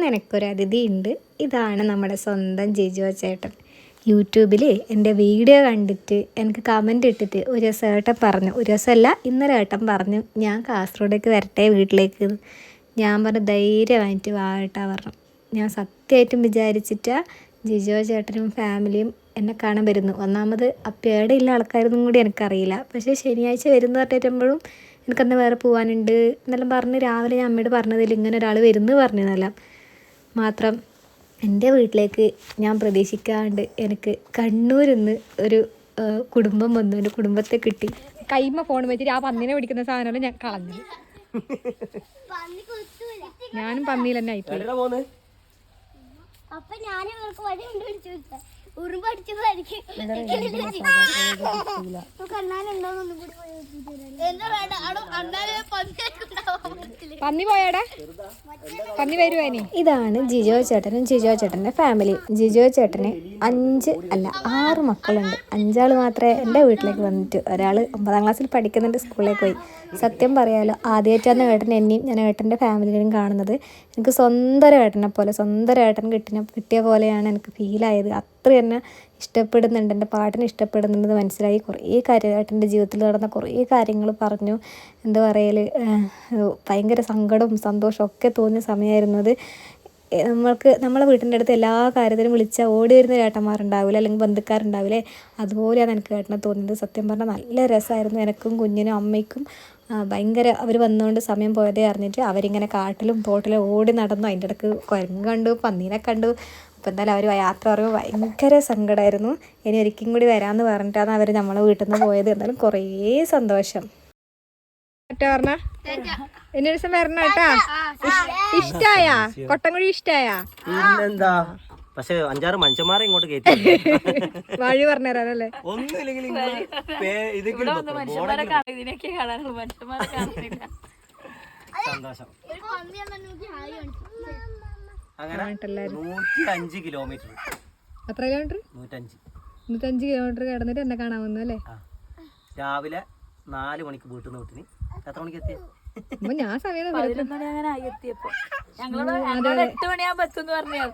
എനിക്കൊരു അതിഥി ഉണ്ട്. ഇതാണ് നമ്മുടെ സ്വന്തം ജിജോ ചേട്ടൻ. യൂട്യൂബിൽ എൻ്റെ വീഡിയോ കണ്ടിട്ട് എനിക്ക് കമൻ്റ് ഇട്ടിട്ട് ഒരു ദിവസം ഏട്ടൻ പറഞ്ഞു, ഒരു ദിവസമല്ല ഇന്നലെ ഏട്ടൻ പറഞ്ഞു ഞാൻ കാസർഗോഡേക്ക് വരട്ടെ വീട്ടിലേക്ക്. ഞാൻ പറഞ്ഞു ധൈര്യമായിട്ട് വാട്ടാ പറഞ്ഞു. ഞാൻ സത്യമായിട്ടും വിചാരിച്ചിട്ടാ ജിജോ ചേട്ടനും ഫാമിലിയും എന്നെ കാണാൻ വരുന്നു. ഒന്നാമത് അപ്പം എവിടെയുള്ള ആൾക്കാരൊന്നും കൂടി എനിക്കറിയില്ല. പക്ഷേ ശനിയാഴ്ച വരുന്ന പറഞ്ഞിട്ടുമ്പോഴും എനിക്കന്ന് വേറെ പോകാനുണ്ട് എന്നെല്ലാം പറഞ്ഞ് രാവിലെ ഞാൻ അമ്മയോട് പറഞ്ഞതിൽ ഇങ്ങനെ ഒരാൾ വരുന്നു പറഞ്ഞതെല്ലാം മാത്രം എൻ്റെ വീട്ടിലേക്ക് ഞാൻ പ്രതീക്ഷിക്കാണ്ട് എനിക്ക് കണ്ണൂരിൽ നിന്ന് ഒരു കുടുംബം വന്നു. എൻ്റെ കുടുംബത്തെ കിട്ടി. കൈമ ഫോൺ വെച്ചിട്ട് ആ പന്നിനെ പിടിക്കുന്ന സാധനമല്ല ഞാൻ കളഞ്ഞു. ഞാനും പന്നിയിൽ തന്നെ ആയിപ്പോയി. പന്നി പോയാടാ, പന്നി വരുവാനി. ഇതാണ് ജിജോ ചേട്ടനും ജിജോ ചേട്ടൻ്റെ ഫാമിലി. ജിജോ ചേട്ടന് 6 മക്കളുണ്ട്. 5 മാത്രമേ എൻ്റെ വീട്ടിലേക്ക് വന്നിട്ട്. ഒരാൾ 9ാം ക്ലാസ്സിൽ പഠിക്കുന്നുണ്ട്, സ്കൂളിലേക്ക് പോയി. സത്യം പറയാലോ, ആദ്യമായിട്ടാണ് ഏട്ടൻ എന്നെയും ഞാൻ ഏട്ടൻ്റെ ഫാമിലിയും കാണുന്നത്. എനിക്ക് സ്വന്തം ഏട്ടനെ പോലെ, സ്വന്തം ഏട്ടൻ കിട്ടിയ പോലെയാണ് എനിക്ക് ഫീലായത്. അത്ര തന്നെ ഇഷ്ടപ്പെടുന്നുണ്ട്, എൻ്റെ പാട്ടിനെ ഇഷ്ടപ്പെടുന്നുണ്ടെന്ന് മനസ്സിലായി. കുറേ കാര്യം ഏട്ടൻ്റെ ജീവിതത്തിൽ നടന്ന കുറേ കാര്യങ്ങൾ പറഞ്ഞു. എന്താ പറയൽ, ഭയങ്കര സങ്കടവും സന്തോഷവും ഒക്കെ തോന്നിയ സമയമായിരുന്നു അത്. നമ്മളെ വീട്ടിൻ്റെ അടുത്ത് എല്ലാ കാര്യത്തിനും വിളിച്ചാൽ ഓടി വരുന്ന ഏട്ടന്മാരുണ്ടാവില്ല, അല്ലെങ്കിൽ ബന്ധുക്കാരുണ്ടാവില്ലേ, അതുപോലെയാണ് എനിക്ക് ഏട്ടനെ തോന്നിയത്. സത്യം പറഞ്ഞാൽ നല്ല രസമായിരുന്നു. എനിക്കും കുഞ്ഞിനും അമ്മയ്ക്കും ഭയങ്കര അവർ വന്നുകൊണ്ട് സമയം പോയതേ അറിഞ്ഞിട്ട് അവരിങ്ങനെ കാട്ടിലും തോട്ടിലും ഓടി നടന്നു. അതിൻ്റെ ഇടയ്ക്ക് കുരങ്ങ് കണ്ടു, പന്നീനെ കണ്ടു. അപ്പോൾ എന്തായാലും അവർ യാത്ര പറയുമ്പോൾ ഭയങ്കര സങ്കടമായിരുന്നു. ഇനി ഒരിക്കലും കൂടി വരാമെന്ന് പറഞ്ഞിട്ടാണ് അവർ നമ്മളെ വീട്ടിൽ നിന്ന് പോയത്. എന്തായാലും കുറേ സന്തോഷം. പറഞ്ഞ ഇനി ഒരു ദിവസം വരണം കേട്ടാ. ഇഷ്ടായ കൊട്ടംകുഴി ഇഷ്ടായ? പിന്നെന്താ, പക്ഷെ 5-6 മനുഷ്യന്മാരെ ഇങ്ങോട്ട് കയറ്റി വഴി പറഞ്ഞുതരാനല്ലേ. സന്തോഷം. അങ്ങനെ 105 കിലോമീറ്റർ. എത്ര കിലോമീറ്റർ? 105 കിലോമീറ്റർ കിടന്നിട്ട് എന്നെ കാണാൻ വന്നു അല്ലേ. രാവിലെ 4 മണിക്ക് വീട്ടിൽ നിന്ന് വിട്ടിന്. എത്ര മണിക്ക് എത്തിയ? ഞാൻ സമയം 11 മണി അങ്ങനെ ആയി എത്തിയപ്പോ. ഞങ്ങളോട് 8 മണിയാകുമ്പോ എത്തുമെന്ന് പറഞ്ഞു.